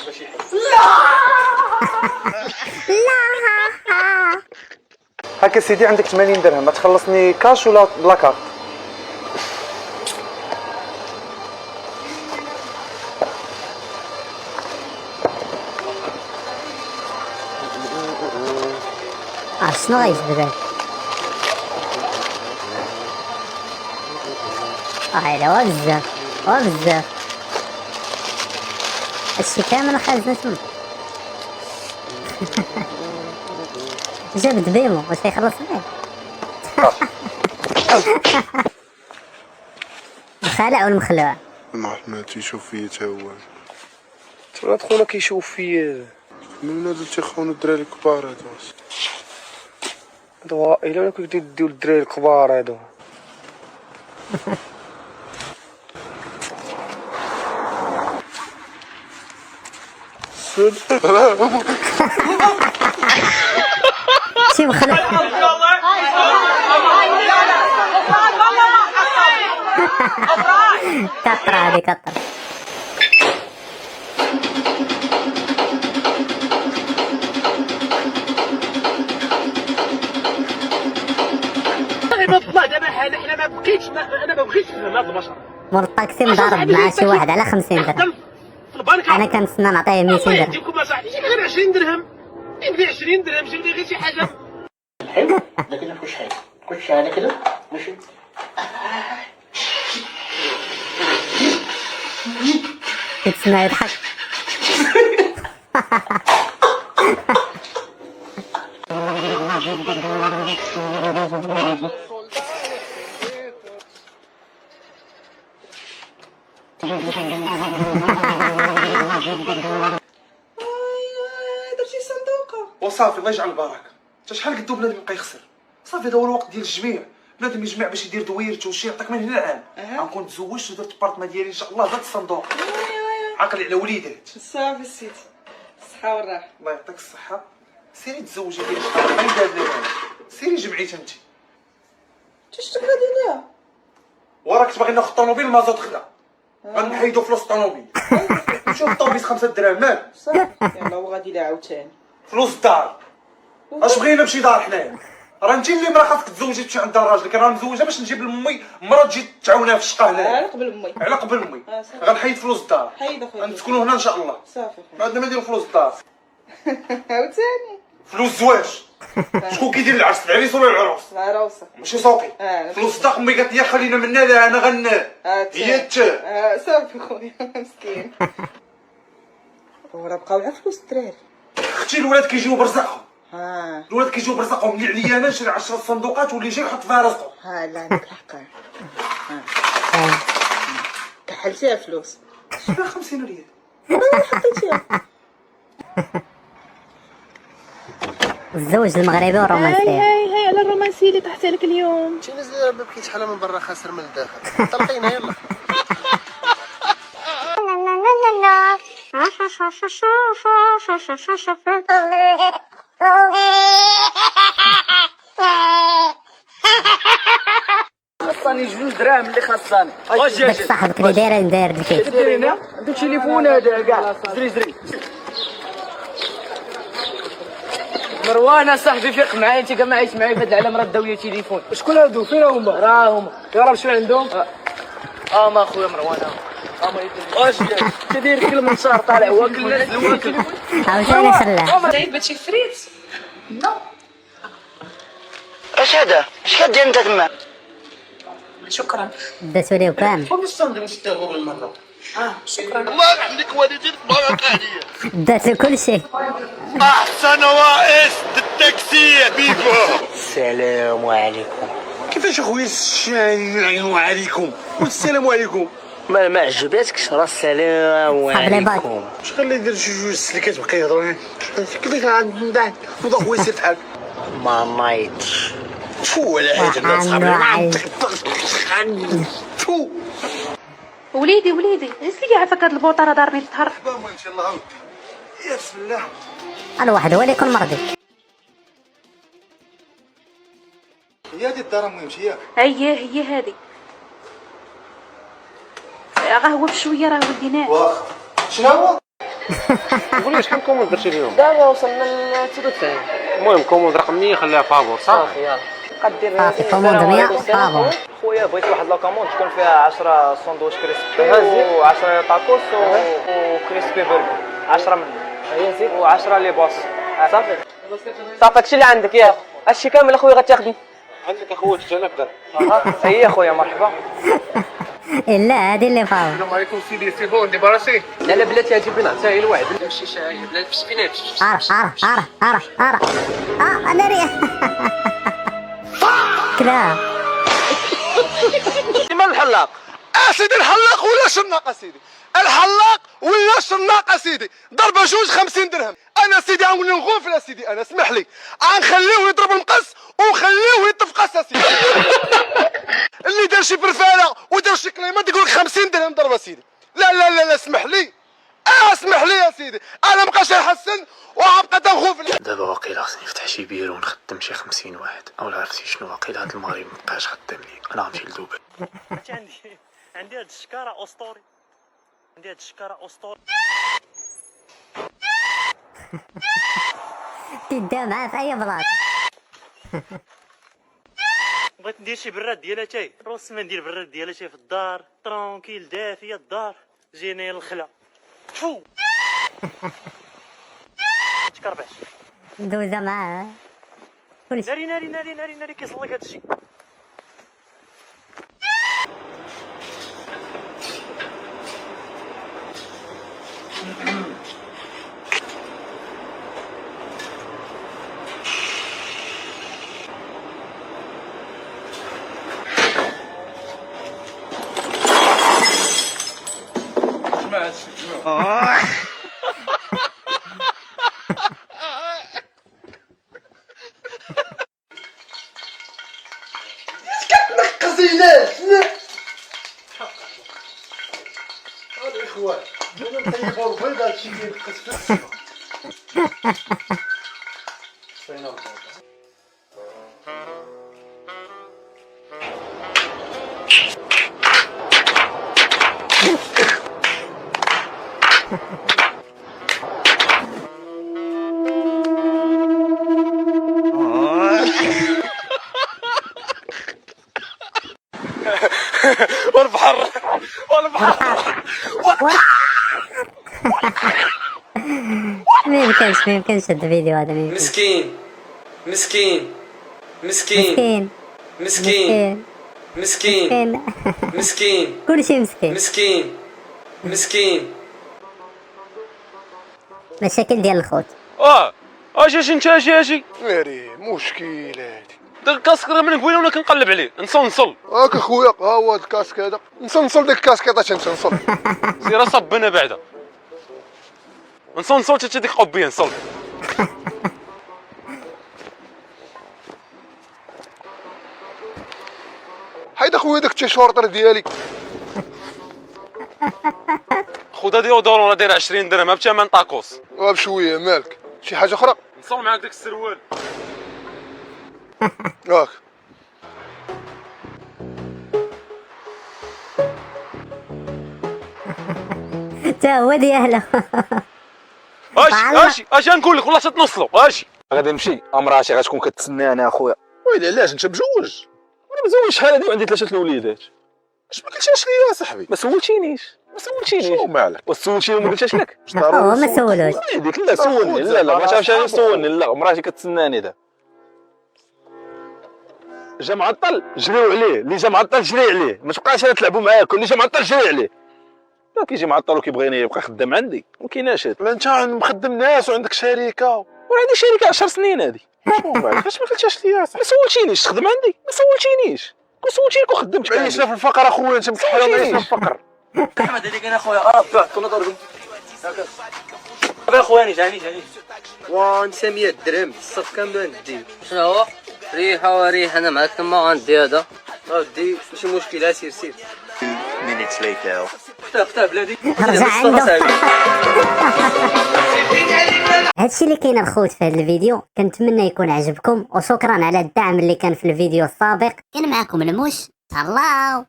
ماشي حل. لا هاكا سيدي عندك 80 درهم، ما تخلصني كاش ولا بلا كارت؟ شنو غيجبد هاد؟ هايلا هو بزاف هادشي كامل خازن تما. جبد بيمو واش غيخلص ليه؟ الخالع والمخلوع. ما عرف ما تيشوف فيا تا هو. ولاد خونا كيشوف في من هذا تيخونوا الدراري الكبار هادو. الا ولا كنتو ديو الدراري الكبار هادو. شي مخلوع. كثر هادي كثر. ما دابا حنا ما بقيتش انا ما بغيتش نفهم هاد البشر. مور الطاكسي مضارب مع شي واحد على 50 درهم. في البنكه انا كنتسنى نعطيه 200 درهم. يديكم اصاحبي جيب غير 20 درهم. يبدي 20 درهم جيب لي غير شي حاجه. حلو لكن مفيهوش حاجه. خش على كده ماشي. كنتسنى يضحك. درتي صندوقه وصافي الله يجعل البركه. انت شحال قدو بنادم يبقى يخسر؟ صافي هذا هو الوقت ديال الجميع. بنادم يجمع باش يدير دويرته وشي يعطيك من هنا العام. غنكون تزوجت ودرت البارتما ديالي ان شاء الله بهذا الصندوق. عاقل على وليدات. صافي سيدي الصحه والراحه. الله يعطيك الصحه. سيري تزوجي ديالي شحال ما يدار لي انا. سيري جمعيت انت. شتك غادي ليها وراك باغي ناخذ الطوموبيل المازوت خدا. غنحيدو فلوس الطوموبيل. نمشيو للطوبيس 5 دراهم مال. صافي يلاه هو غادي ليها عاوتاني. فلوس الدار. اش بغينا بشي دار حنايا؟ راه انت اللي مرا خاصك تزوجي تمشي عند راجلك. راه مزوجه باش نجيب لامي مرا تجي تعاونها في الشقه هنايا. على قبل امي. على قبل امي. صافي. غنحيد فلوس الدار. حيد اخويا. غنسكنوا هنا ان شاء الله. صافي ما عندنا ما نديرو فلوس الدار. عاوتاني فلوس الزواج. شكون كيدير العرس؟ العريس ولا العروس؟ العروسه. ماشي سوقي. فلوس الدار امي قالت لي خلينا منا لا انا هي صافي خويا مسكين. وراه بقاو على فلوس الدراري. اختي الولاد كيجيو برزقهم. الولاد كيجيو برزقهم اللي عليا انا نشري 10 صندوقات واللي يجي يحط فيها رزقه. لا عندك الحق. كحلتيها فلوس. شفا 50 ريال. حطيتيها. الزوج المغربي والرومانسية. هاي على الرومانسية اللي طحت لك اليوم. انت مازال ما بقيتش حاله من برا خاسر من الداخل. طلقينا يلا. خاصني 2 دراهم اللي خاصني. داك صاحبك اللي داير الكيف. ديرينا عندك تليفون هذا كاع. زري مروان صاحبي فيق معايا انت كاع ما عايش معايا في هاد العالم. راه داو لي تليفون. شكون هادو فين هما؟ راه هما يلاه شنو عندهم؟ ما خويا مروان ما يدير. واش تدير كل منشار طالع واكل الواكل. عاوتاني خلاه. جايب شي فريت. اش هذا؟ اش كدير انت تما؟ شكرا. داتو ليه كامل. خذ الساندويتش تا هو بالمره. شكرا. الله يخليك والديك بارك عليا. داتو كلشي. احسن رئيس التاكسي بيكو. السلام عليكم. كيفاش اخويا السلام عليكم والسلام عليكم. ما عجباتكش راه السلام صاحب لي باك. عليكم. شكون اللي يدير شي جوج سلكات بقى يهضروا كيفاش غندعك وضا خويا سير بحال ما نايضش. فو ولا حاجه الناس صحابي فو. وليدي جلس لي عافاك هاد البوطه راه دارني الظهر. المهم ان شاء الله عاود يا بسم الله. الواحد هو اللي يكون مرضي. هي هادي الدار المهم هي هي هادي. غا هو بشويه راه ولديناه. واخا شنو هو قولي شحال كوموند درتي اليوم؟ دابا وصلنا ل 93. المهم كوموند رقم 100 خليها فابور صافي. صافي يلا قدير. صافي كوموند 100 فابور. خويا بغيت واحد لا كوموند تكون فيها 10 ساندويتش كريسبي و10 تاكوس وكريسبي برجر 10 منهم. هي نسيت و10 لي باص. صافي صافي هادشي اللي عندك ياك. هادشي كامل اخويا غتاخدي. عندك اخويا تجنب در. هي اخويا مرحبا. لا هادي اللي فابور. السلام عليكم سيدي سي بون ديباراسي. لا لا بلاتي اجيب لنا حتى هي الوعد. نمشي شاي بلاتي في السبينات. انا ريح كلا. من الحلاق؟ سيدي الحلاق ولا شناق سيدي؟ الحلاق ولا شناق سيدي؟ ضربه جوج 50 درهم. انا سيدي غنولي نغوفل سيدي، انا اسمح لي غنخليوه يضرب المقص ونخليوه يتفقس سيدي. اللي دار شي برفاله ودار شي كليمات يقول لك 50 درهم ضربه سيدي. لا لا لا لا اسمح لي، اسمح لي يا سيدي، انا مابقاش نحسن وغنبقى تنغوفل. دابا واقيلا خصني نفتح شي بيرو ونخدم شي 50 واحد، او عرفتي شنو واقيلا هاد المغرب مبقاش خدام لي، انا غنمشي لدوبي. عندي هاد الشكاره اسطوري، عندي هاد الشكاره اسطوري. تدا معاه في اي بلاصه. بغيت ندير شي براد ديال اتاي، روس ما ندير براد ديال اتاي في الدار، ترونكيل دافيه الدار، جيني الخلا. تفو تكرباش دوزه معاه كلشي. ناري ناري ناري ناري ناري كيصلك هادشي. قزينات الاخوان انا نطيبوا البيض هادشي اللي نقص في السما. والبحر ما يمكنش هاد الفيديو هذا. مسكين مسكين مسكين مسكين مسكين مسكين كلشي مسكين. مسكين مسكين. مشاكل ديال الخوت. اجي انت اجي ناري مشكل هادي. داك الكاسك راه من قبيله وانا كنقلب عليه نصل. هاك اخويا ها هو هاد الكاسك هذا، نصل ديك الكاسكيطه تنصل. سير صبنا بعدا نصل حتى ديك قبيه نصل. حيد اخويا داك التيشورطر ديالي. خذ هادي اودورون دايره 20 درهم بثمن طاكوس. بشويه مالك شي حاجه اخرى؟ نصل معاك داك السروال. هاك تا هو ديالو. اجي نقول لك والله تتنصلوا اجي. غادي نمشي مراتي غتكون كتسناني اخويا. ويلي علاش انت مجوج؟ انا مزوج شحال هادي وعندي 3 الوليدات. اش ما قلتيش ليا صاحبي؟ ما سولتينيش شنو مالك؟ وسولتيني وما قلتش لك؟ هو ما سولوش. لا سولني. لا ما تعرفش انا سولني. لا مراتي كتسناني دابا. جا معطل جريو عليه، اللي جا معطل جري عليه، ما تبقاش انا تلعبوا معاه، كل اللي جا معطل جري عليه. لا كيجي معطل وكيبغيني يبقى خدام عندي، ما كايناش هاد. لا انت مخدم ناس وعندك شركه، وعندي شركه 10 سنين هادي. علاش ما قلتيش ليا؟ ما سولتينيش تخدم عندي، ما سولتينيش. كون سولتيني وخدمت. عيشنا في الفقر اخويا، انت متحير عيشنا في الفقر. احمد هذيك انا خويا كنا ضربهم اخواني جاني وان 900 درهم الصف كامل ندي. شنو هو ريحه انا معاك تما غندي هذا غادي ماشي مشكل. سير minutes later. فتح بلادي رجع عنده. هادشي اللي كاين الخوت في هذا الفيديو، كنتمنى يكون عجبكم وشكرا على الدعم اللي كان في الفيديو السابق. كان معكم الموش، تهلاو.